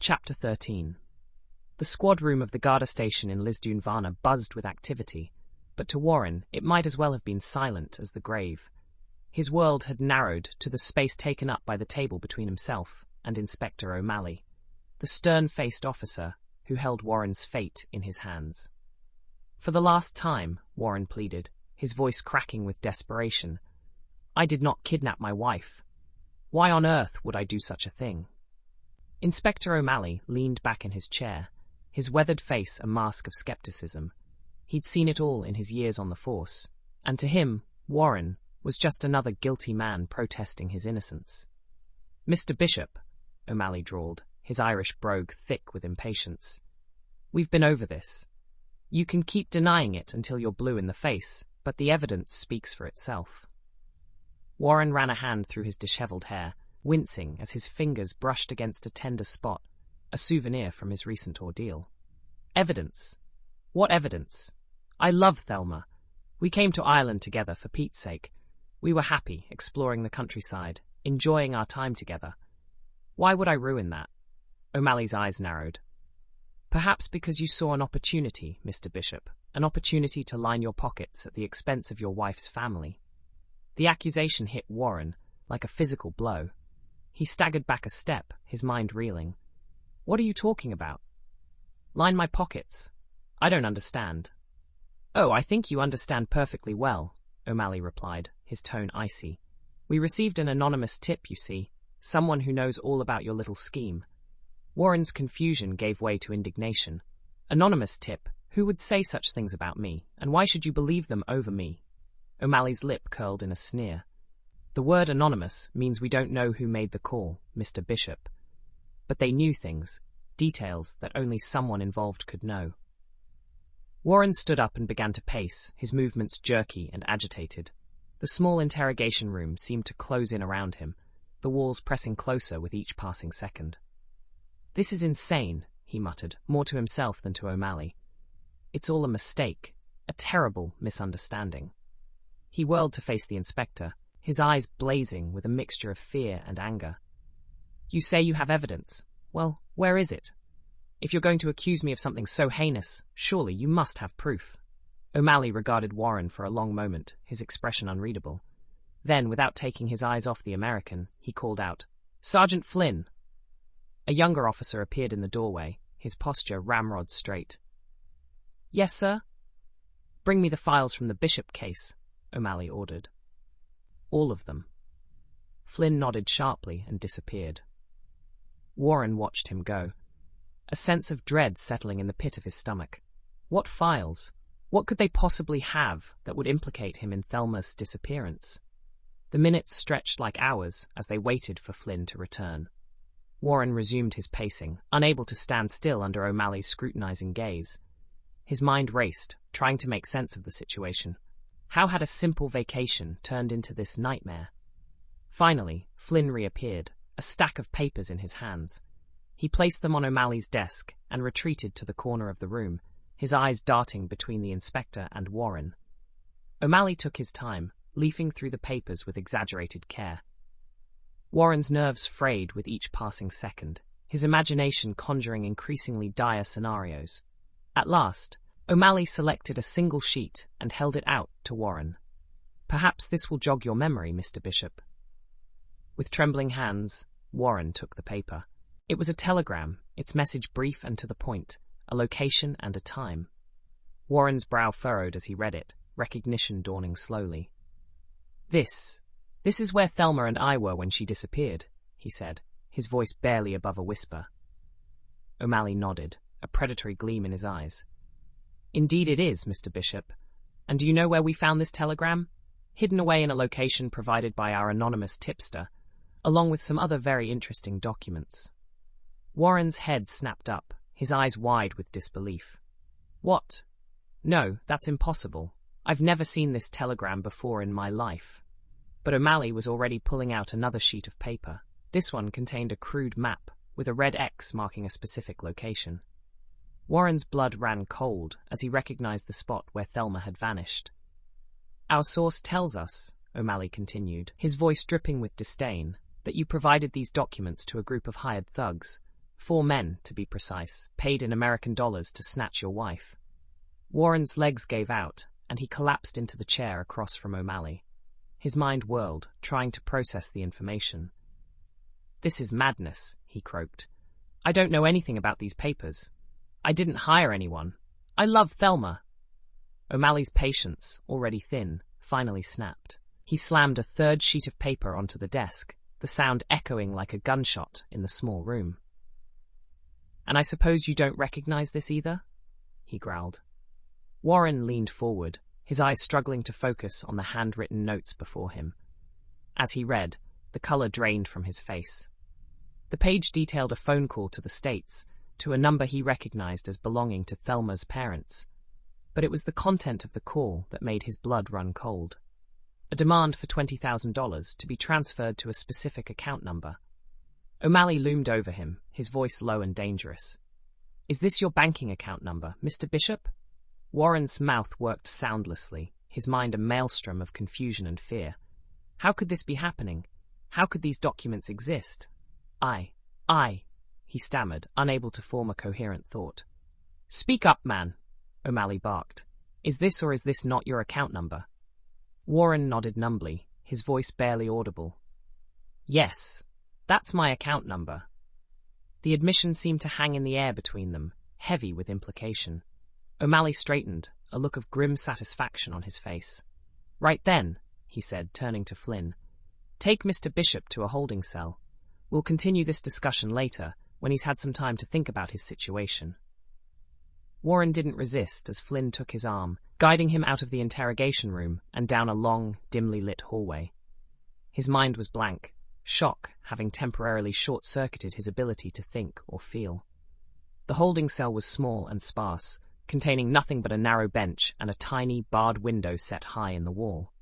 Chapter 13. The squad room of the Garda station in Lisdoonvarna buzzed with activity, but to Warren it might as well have been silent as the grave. His world had narrowed to the space taken up by the table between himself and Inspector O'Malley, the stern-faced officer who held Warren's fate in his hands. "For the last time," Warren pleaded, his voice cracking with desperation, "I did not kidnap my wife. Why on earth would I do such a thing?" Inspector O'Malley leaned back in his chair, his weathered face a mask of skepticism. He'd seen it all in his years on the force, and to him, Warren was just another guilty man protesting his innocence. "Mr. Bishop," O'Malley drawled, his Irish brogue thick with impatience, "we've been over this. You can keep denying it until you're blue in the face, but the evidence speaks for itself." Warren ran a hand through his dishevelled hair, wincing as his fingers brushed against a tender spot, a souvenir from his recent ordeal. "Evidence? What evidence? I love Thelma. We came to Ireland together for Pete's sake. We were happy, exploring the countryside, enjoying our time together. Why would I ruin that?" O'Malley's eyes narrowed. "Perhaps because you saw an opportunity, Mr. Bishop, an opportunity to line your pockets at the expense of your wife's family." The accusation hit Warren like a physical blow. He staggered back a step, his mind reeling. "What are you talking about?" "Line my pockets. I don't understand." "Oh, I think you understand perfectly well," O'Malley replied, his tone icy. "We received an anonymous tip, you see, someone who knows all about your little scheme." Warren's confusion gave way to indignation. "Anonymous tip? Who would say such things about me, and why should you believe them over me?" O'Malley's lip curled in a sneer. "The word anonymous means we don't know who made the call, Mr. Bishop. But they knew things, details that only someone involved could know." Warren stood up and began to pace, his movements jerky and agitated. The small interrogation room seemed to close in around him, the walls pressing closer with each passing second. "This is insane," he muttered, more to himself than to O'Malley. "It's all a mistake, a terrible misunderstanding." He whirled to face the inspector, his eyes blazing with a mixture of fear and anger. "You say you have evidence. Well, where is it? If you're going to accuse me of something so heinous, surely you must have proof." O'Malley regarded Warren for a long moment, his expression unreadable. Then, without taking his eyes off the American, he called out, "Sergeant Flynn!" A younger officer appeared in the doorway, his posture ramrod straight. "Yes, sir?" "Bring me the files from the Bishop case," O'Malley ordered. "All of them." Flynn nodded sharply and disappeared. Warren watched him go, a sense of dread settling in the pit of his stomach. What files? What could they possibly have that would implicate him in Thelma's disappearance? The minutes stretched like hours as they waited for Flynn to return. Warren resumed his pacing, unable to stand still under O'Malley's scrutinizing gaze. His mind raced, trying to make sense of the situation. How had a simple vacation turned into this nightmare? Finally, Flynn reappeared, a stack of papers in his hands. He placed them on O'Malley's desk and retreated to the corner of the room, his eyes darting between the inspector and Warren. O'Malley took his time, leafing through the papers with exaggerated care. Warren's nerves frayed with each passing second, his imagination conjuring increasingly dire scenarios. At last, O'Malley selected a single sheet and held it out to Warren. "Perhaps this will jog your memory, Mr. Bishop." With trembling hands, Warren took the paper. It was a telegram, its message brief and to the point, a location and a time. Warren's brow furrowed as he read it, recognition dawning slowly. This is where Thelma and I were when she disappeared," he said, his voice barely above a whisper. O'Malley nodded, a predatory gleam in his eyes. "Indeed it is, Mr. Bishop. And do you know where we found this telegram? Hidden away in a location provided by our anonymous tipster, along with some other very interesting documents." Warren's head snapped up, his eyes wide with disbelief. "What? No, that's impossible. I've never seen this telegram before in my life." But O'Malley was already pulling out another sheet of paper. This one contained a crude map, with a red X marking a specific location. Warren's blood ran cold as he recognized the spot where Thelma had vanished. "Our source tells us," O'Malley continued, his voice dripping with disdain, "that you provided these documents to a group of hired thugs, 4 men, to be precise, paid in American dollars to snatch your wife. Warren's legs gave out, and he collapsed into the chair across from O'Malley. His mind whirled, trying to process the information. "This is madness," he croaked. "I don't know anything about these papers. I didn't hire anyone. I love Thelma." O'Malley's patience, already thin, finally snapped. He slammed a third sheet of paper onto the desk, the sound echoing like a gunshot in the small room. "And I suppose you don't recognize this either?" he growled. Warren leaned forward, his eyes struggling to focus on the handwritten notes before him. As he read, the color drained from his face. The page detailed a phone call to the States, to a number he recognized as belonging to Thelma's parents. But it was the content of the call that made his blood run cold. A demand for $20,000 to be transferred to a specific account number. O'Malley loomed over him, his voice low and dangerous. "Is this your banking account number, Mr. Bishop?" Warren's mouth worked soundlessly, his mind a maelstrom of confusion and fear. How could this be happening? How could these documents exist? I, he stammered, unable to form a coherent thought. "Speak up, man," O'Malley barked. "Is this or is this not your account number?" Warren nodded numbly, his voice barely audible. "Yes, that's my account number." The admission seemed to hang in the air between them, heavy with implication. O'Malley straightened, a look of grim satisfaction on his face. "Right then," he said, turning to Flynn. "Take Mr. Bishop to a holding cell. We'll continue this discussion later, when he's had some time to think about his situation." Warren didn't resist as Flynn took his arm, guiding him out of the interrogation room and down a long, dimly lit hallway. His mind was blank, shock having temporarily short-circuited his ability to think or feel. The holding cell was small and sparse, containing nothing but a narrow bench and a tiny, barred window set high in the wall.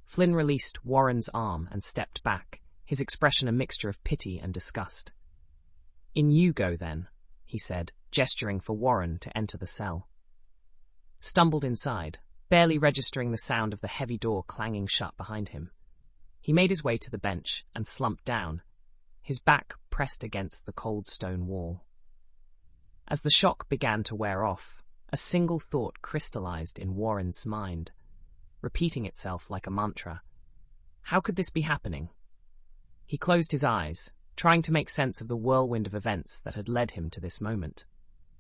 Flynn released Warren's arm and stepped back, his expression a mixture of pity and disgust. "In you go, then," he said, gesturing for Warren to enter the cell. Stumbled inside, barely registering the sound of the heavy door clanging shut behind him. He made his way to the bench and slumped down, his back pressed against the cold stone wall. As the shock began to wear off, a single thought crystallized in Warren's mind, repeating itself like a mantra. How could this be happening? He closed his eyes, trying to make sense of the whirlwind of events that had led him to this moment.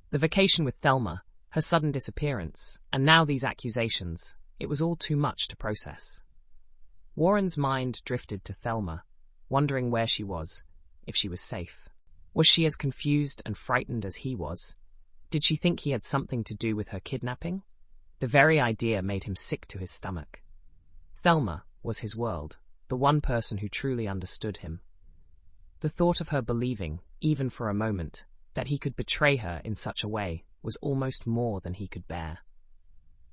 The vacation with Thelma, her sudden disappearance, and now these accusations, it was all too much to process. Warren's mind drifted to Thelma, wondering where she was, if she was safe. Was she as confused and frightened as he was? Did she think he had something to do with her kidnapping? The very idea made him sick to his stomach. Thelma was his world, the one person who truly understood him. The thought of her believing, even for a moment, that he could betray her in such a way was almost more than he could bear.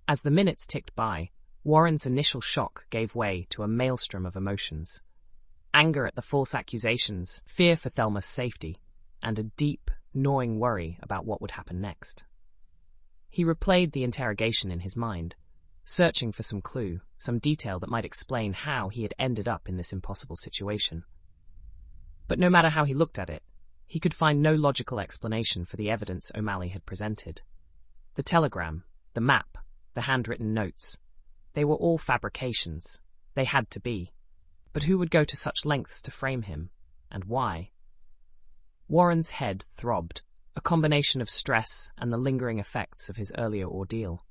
As the minutes ticked by, Warren's initial shock gave way to a maelstrom of emotions. Anger at the false accusations, fear for Thelma's safety, and a deep, gnawing worry about what would happen next. He replayed the interrogation in his mind, searching for some clue, some detail that might explain how he had ended up in this impossible situation. But no matter how he looked at it, he could find no logical explanation for the evidence O'Malley had presented. The telegram, the map, the handwritten notes, they were all fabrications. They had to be. But who would go to such lengths to frame him, and why? Warren's head throbbed, a combination of stress and the lingering effects of his earlier ordeal.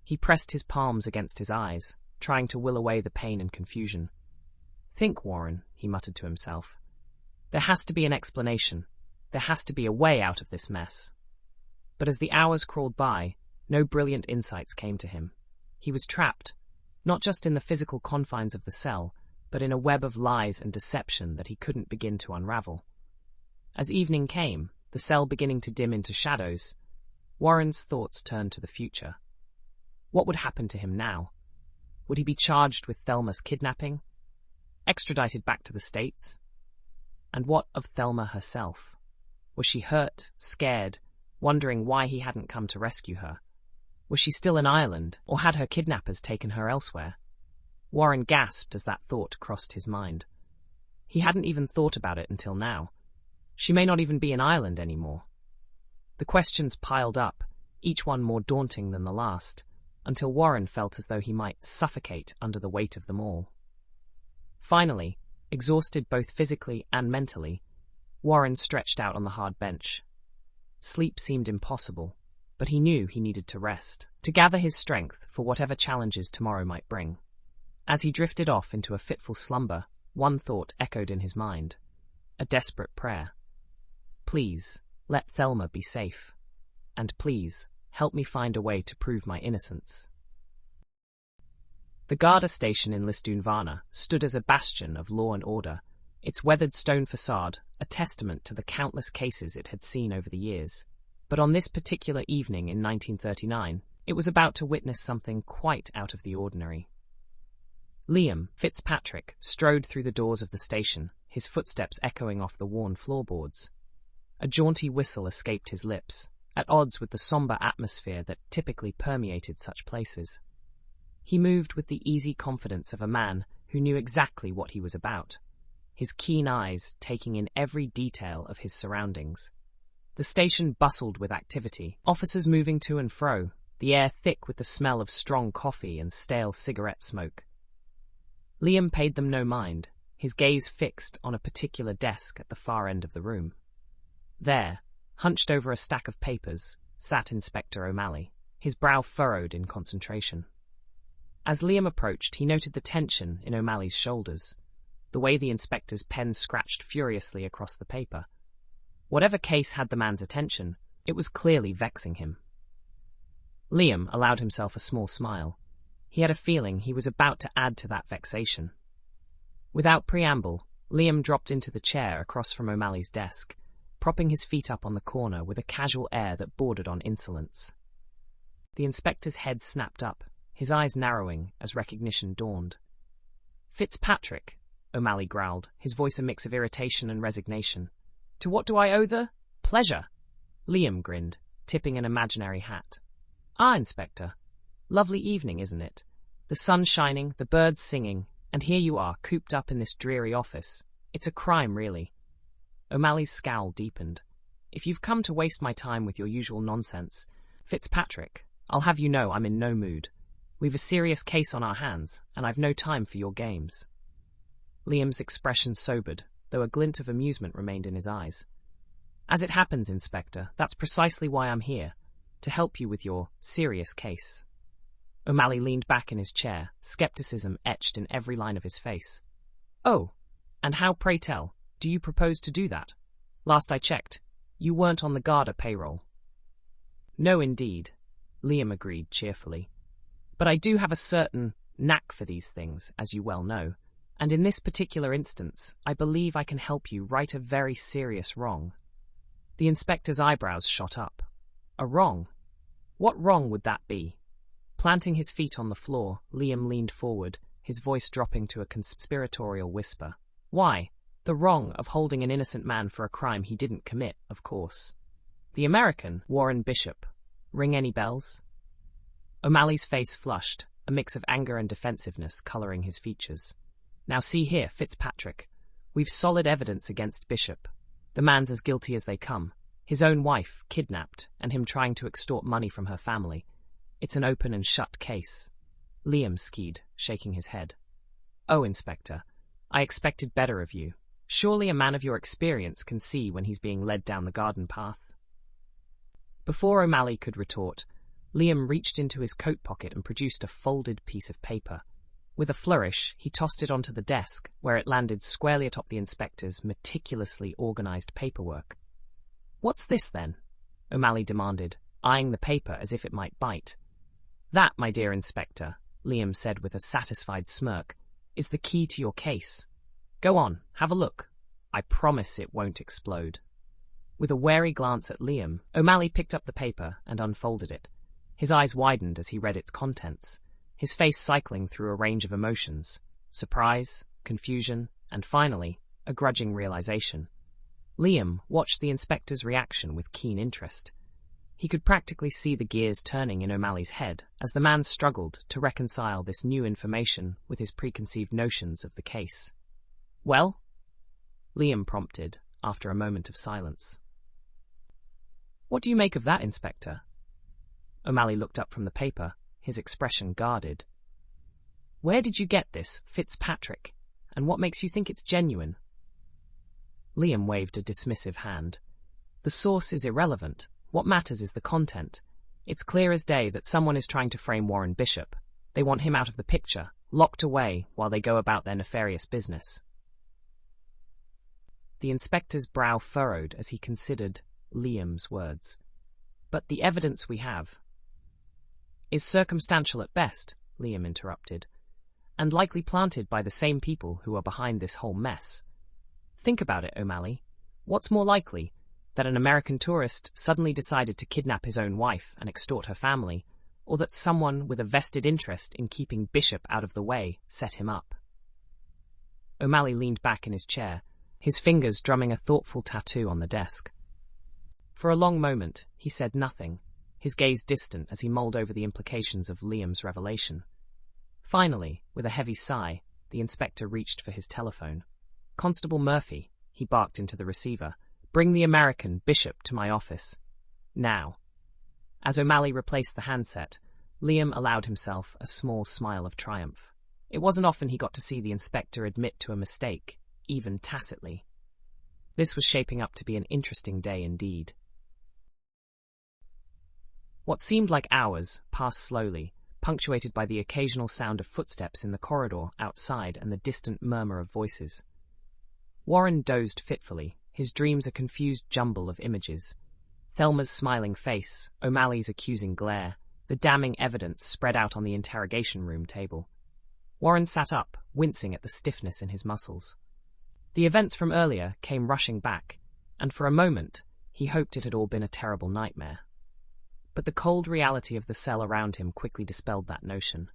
He pressed his palms against his eyes, trying to will away the pain and confusion. "Think, Warren," he muttered to himself. "There has to be an explanation. There has to be a way out of this mess." But as the hours crawled by, no brilliant insights came to him. He was trapped, not just in the physical confines of the cell, but in a web of lies and deception that he couldn't begin to unravel. As evening came, the cell beginning to dim into shadows, Warren's thoughts turned to the future. What would happen to him now? Would he be charged with Thelma's kidnapping? Extradited back to the States? And what of Thelma herself? Was she hurt, scared, wondering why he hadn't come to rescue her? Was she still in Ireland, or had her kidnappers taken her elsewhere? Warren gasped as that thought crossed his mind. He hadn't even thought about it until now. She may not even be in Ireland anymore. The questions piled up, each one more daunting than the last, until Warren felt as though he might suffocate under the weight of them all. Finally, exhausted both physically and mentally, Warren stretched out on the hard bench. Sleep seemed impossible, but he knew he needed to rest, to gather his strength for whatever challenges tomorrow might bring. As he drifted off into a fitful slumber, one thought echoed in his mind, a desperate prayer. Please, let Thelma be safe. And please, help me find a way to prove my innocence. The Garda station in Lisdoonvarna stood as a bastion of law and order, its weathered stone facade a testament to the countless cases it had seen over the years. But on this particular evening in 1939, it was about to witness something quite out of the ordinary. Liam Fitzpatrick strode through the doors of the station, his footsteps echoing off the worn floorboards. A jaunty whistle escaped his lips, at odds with the somber atmosphere that typically permeated such places. He moved with the easy confidence of a man who knew exactly what he was about, his keen eyes taking in every detail of his surroundings. The station bustled with activity, officers moving to and fro, the air thick with the smell of strong coffee and stale cigarette smoke. Liam paid them no mind, his gaze fixed on a particular desk at the far end of the room. There, hunched over a stack of papers, sat Inspector O'Malley, his brow furrowed in concentration. As Liam approached, he noted the tension in O'Malley's shoulders, the way the inspector's pen scratched furiously across the paper. Whatever case had the man's attention, it was clearly vexing him. Liam allowed himself a small smile. He had a feeling he was about to add to that vexation. Without preamble, Liam dropped into the chair across from O'Malley's desk, propping his feet up on the corner with a casual air that bordered on insolence. The inspector's head snapped up, his eyes narrowing as recognition dawned. "Fitzpatrick," O'Malley growled, his voice a mix of irritation and resignation. "To what do I owe the pleasure?" Liam grinned, tipping an imaginary hat. "Ah, Inspector. Lovely evening, isn't it? The sun shining, the birds singing, and here you are, cooped up in this dreary office. It's a crime, really." O'Malley's scowl deepened. "If you've come to waste my time with your usual nonsense, Fitzpatrick, I'll have you know I'm in no mood. We've a serious case on our hands, and I've no time for your games." Liam's expression sobered, though a glint of amusement remained in his eyes. "As it happens, Inspector, that's precisely why I'm here, to help you with your serious case." O'Malley leaned back in his chair, skepticism etched in every line of his face. "Oh, and how, pray tell, do you propose to do that? Last I checked, you weren't on the Garda payroll." "No, indeed," Liam agreed cheerfully. "But I do have a certain knack for these things, as you well know, and in this particular instance, I believe I can help you right a very serious wrong." The inspector's eyebrows shot up. "A wrong? What wrong would that be?" Planting his feet on the floor, Liam leaned forward, his voice dropping to a conspiratorial whisper. "Why, the wrong of holding an innocent man for a crime he didn't commit, of course. The American, Warren Bishop. Ring any bells?" O'Malley's face flushed, a mix of anger and defensiveness coloring his features. "Now see here, Fitzpatrick. We've solid evidence against Bishop. The man's as guilty as they come. His own wife kidnapped, and him trying to extort money from her family. It's an open and shut case." Liam skied, shaking his head. "Oh, Inspector, I expected better of you. Surely a man of your experience can see when he's being led down the garden path." Before O'Malley could retort, Liam reached into his coat pocket and produced a folded piece of paper. With a flourish, he tossed it onto the desk, where it landed squarely atop the inspector's meticulously organized paperwork. "What's this, then?" O'Malley demanded, eyeing the paper as if it might bite. "That, my dear Inspector," Liam said with a satisfied smirk, "is the key to your case. Go on, have a look. I promise it won't explode." With a wary glance at Liam, O'Malley picked up the paper and unfolded it. His eyes widened as he read its contents, his face cycling through a range of emotions: surprise, confusion, and finally, a grudging realization. Liam watched the inspector's reaction with keen interest. He could practically see the gears turning in O'Malley's head as the man struggled to reconcile this new information with his preconceived notions of the case. "Well?" Liam prompted, after a moment of silence. "What do you make of that, Inspector?" O'Malley looked up from the paper, his expression guarded. "Where did you get this, Fitzpatrick? And what makes you think it's genuine?" Liam waved a dismissive hand. "The source is irrelevant. What matters is the content. It's clear as day that someone is trying to frame Warren Bishop. They want him out of the picture, locked away while they go about their nefarious business." The inspector's brow furrowed as he considered Liam's words. "But the evidence we have is circumstantial at best," Liam interrupted, "and likely planted by the same people who are behind this whole mess. Think about it, O'Malley. What's more likely, that an American tourist suddenly decided to kidnap his own wife and extort her family, or that someone with a vested interest in keeping Bishop out of the way set him up?" O'Malley leaned back in his chair, his fingers drumming a thoughtful tattoo on the desk. For a long moment, he said nothing, his gaze distant as he mulled over the implications of Liam's revelation. Finally, with a heavy sigh, the inspector reached for his telephone. "Constable Murphy," he barked into the receiver, "bring the American Bishop to my office. Now." As O'Malley replaced the handset, Liam allowed himself a small smile of triumph. It wasn't often he got to see the inspector admit to a mistake, even tacitly. This was shaping up to be an interesting day indeed. What seemed like hours passed slowly, punctuated by the occasional sound of footsteps in the corridor outside and the distant murmur of voices. Warren dozed fitfully, his dreams a confused jumble of images. Thelma's smiling face, O'Malley's accusing glare, the damning evidence spread out on the interrogation room table. Warren sat up, wincing at the stiffness in his muscles. The events from earlier came rushing back, and for a moment he hoped it had all been a terrible nightmare. But the cold reality of the cell around him quickly dispelled that notion.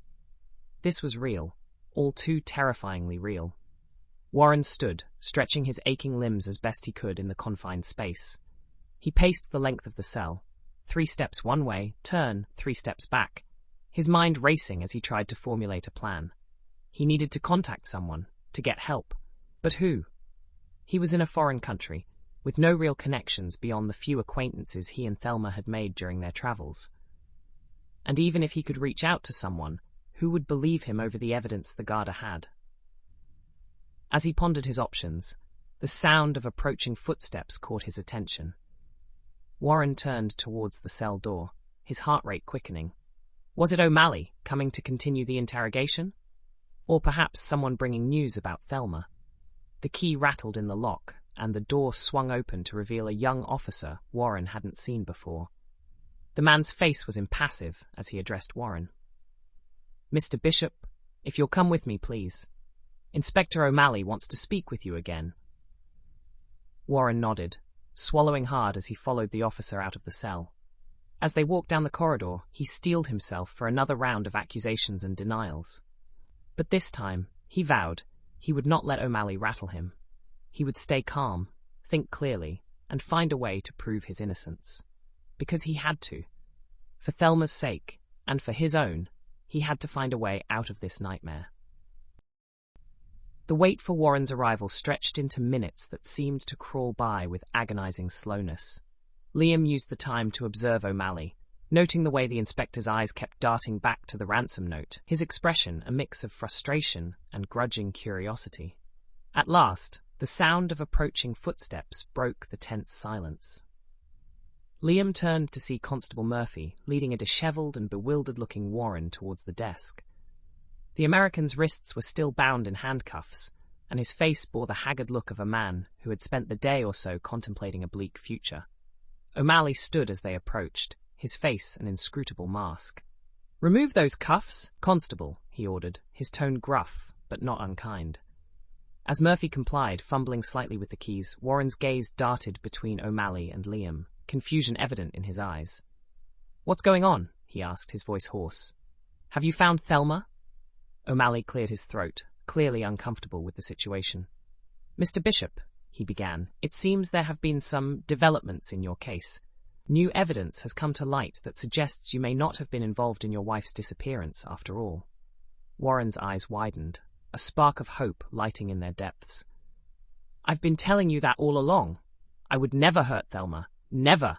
This was real, all too terrifyingly real. Warren stood, stretching his aching limbs as best he could in the confined space. He paced the length of the cell, 3 steps one way, turn, 3 steps back, his mind racing as he tried to formulate a plan. He needed to contact someone, to get help. But who? He was in a foreign country, with no real connections beyond the few acquaintances he and Thelma had made during their travels. And even if he could reach out to someone, who would believe him over the evidence the Garda had? As he pondered his options, the sound of approaching footsteps caught his attention. Warren turned towards the cell door, his heart rate quickening. Was it O'Malley coming to continue the interrogation? Or perhaps someone bringing news about Thelma? The key rattled in the lock, and the door swung open to reveal a young officer Warren hadn't seen before. The man's face was impassive as he addressed Warren. "Mr. Bishop, if you'll come with me, please. Inspector O'Malley wants to speak with you again." Warren nodded, swallowing hard as he followed the officer out of the cell. As they walked down the corridor, he steeled himself for another round of accusations and denials. But this time, he vowed, he would not let O'Malley rattle him. He would stay calm, think clearly, and find a way to prove his innocence. Because he had to. For Thelma's sake, and for his own, he had to find a way out of this nightmare. The wait for Warren's arrival stretched into minutes that seemed to crawl by with agonizing slowness. Liam used the time to observe O'Malley, noting the way the inspector's eyes kept darting back to the ransom note, his expression a mix of frustration and grudging curiosity. At last, the sound of approaching footsteps broke the tense silence. Liam turned to see Constable Murphy leading a disheveled and bewildered-looking Warren towards the desk. The American's wrists were still bound in handcuffs, and his face bore the haggard look of a man who had spent the day or so contemplating a bleak future. O'Malley stood as they approached, his face an inscrutable mask. "Remove those cuffs, Constable," he ordered, his tone gruff, but not unkind. As Murphy complied, fumbling slightly with the keys, Warren's gaze darted between O'Malley and Liam, confusion evident in his eyes. "What's going on?" he asked, his voice hoarse. "Have you found Thelma?" O'Malley cleared his throat, clearly uncomfortable with the situation. "Mr. Bishop," he began, "it seems there have been some developments in your case. New evidence has come to light that suggests you may not have been involved in your wife's disappearance after all." Warren's eyes widened, a spark of hope lighting in their depths. I've been telling you that all along. I would never hurt Thelma. Never.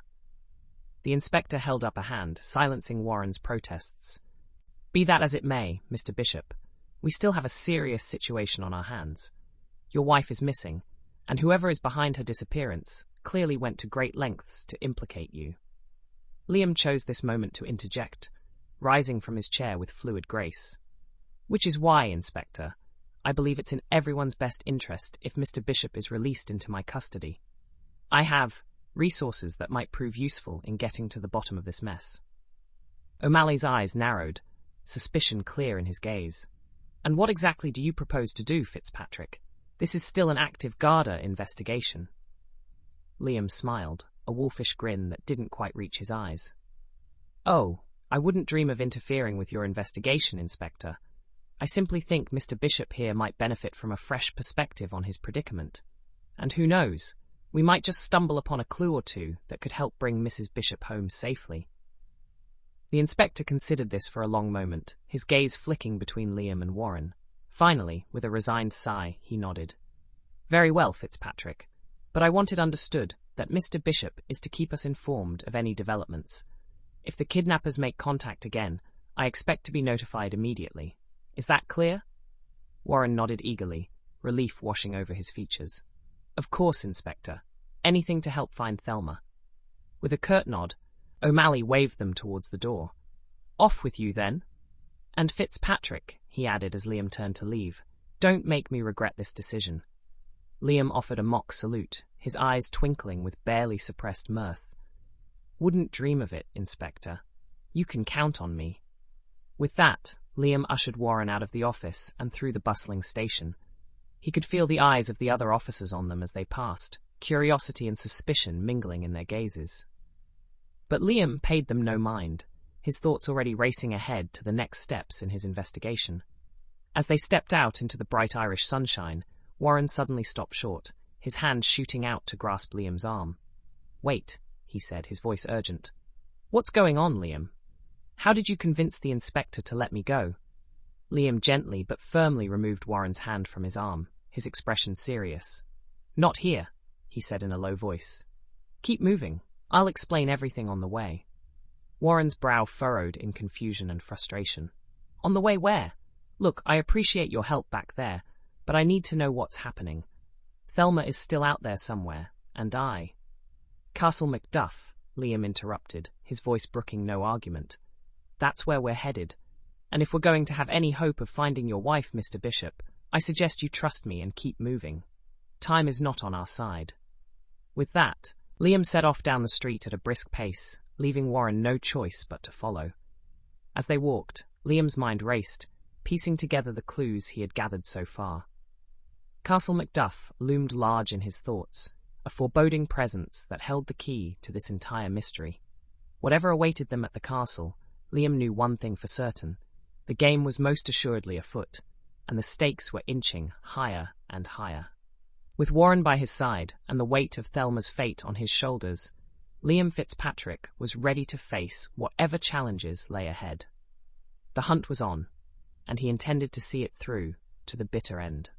The inspector held up a hand, silencing Warren's protests. Be that as it may, Mr. Bishop, we still have a serious situation on our hands. Your wife is missing, and whoever is behind her disappearance clearly went to great lengths to implicate you. Liam chose this moment to interject, rising from his chair with fluid grace. Which is why, Inspector, I believe it's in everyone's best interest if Mr. Bishop is released into my custody. I have resources that might prove useful in getting to the bottom of this mess. O'Malley's eyes narrowed, suspicion clear in his gaze. And what exactly do you propose to do, Fitzpatrick? This is still an active Garda investigation. Liam smiled, a wolfish grin that didn't quite reach his eyes. Oh, I wouldn't dream of interfering with your investigation, Inspector. I simply think Mr. Bishop here might benefit from a fresh perspective on his predicament. And who knows, we might just stumble upon a clue or two that could help bring Mrs. Bishop home safely. The inspector considered this for a long moment, his gaze flicking between Liam and Warren. Finally, with a resigned sigh, he nodded. Very well, Fitzpatrick, but I want it understood that Mr. Bishop is to keep us informed of any developments. If the kidnappers make contact again, I expect to be notified immediately. Is that clear? Warren nodded eagerly, relief washing over his features. Of course, Inspector. Anything to help find Thelma. With a curt nod, O'Malley waved them towards the door. Off with you, then. And Fitzpatrick, he added as Liam turned to leave, don't make me regret this decision. Liam offered a mock salute, his eyes twinkling with barely suppressed mirth. Wouldn't dream of it, Inspector. You can count on me. With that, Liam ushered Warren out of the office and through the bustling station. He could feel the eyes of the other officers on them as they passed, curiosity and suspicion mingling in their gazes. But Liam paid them no mind, his thoughts already racing ahead to the next steps in his investigation. As they stepped out into the bright Irish sunshine, Warren suddenly stopped short, his hand shooting out to grasp Liam's arm. Wait, he said, his voice urgent. What's going on, Liam? How did you convince the inspector to let me go? Liam gently but firmly removed Warren's hand from his arm, his expression serious. Not here, he said in a low voice. Keep moving. I'll explain everything on the way. Warren's brow furrowed in confusion and frustration. On the way where? Look, I appreciate your help back there, but I need to know what's happening. Thelma is still out there somewhere, and I... Castle Macduff, Liam interrupted, his voice brooking no argument. That's where we're headed, and if we're going to have any hope of finding your wife, Mr. Bishop, I suggest you trust me and keep moving. Time is not on our side. With that, Liam set off down the street at a brisk pace, leaving Warren no choice but to follow. As they walked, Liam's mind raced, piecing together the clues he had gathered so far. Castle Macduff loomed large in his thoughts, a foreboding presence that held the key to this entire mystery. Whatever awaited them at the castle, Liam knew one thing for certain. The game was most assuredly afoot, and the stakes were inching higher and higher. With Warren by his side and the weight of Thelma's fate on his shoulders, Liam Fitzpatrick was ready to face whatever challenges lay ahead. The hunt was on, and he intended to see it through to the bitter end.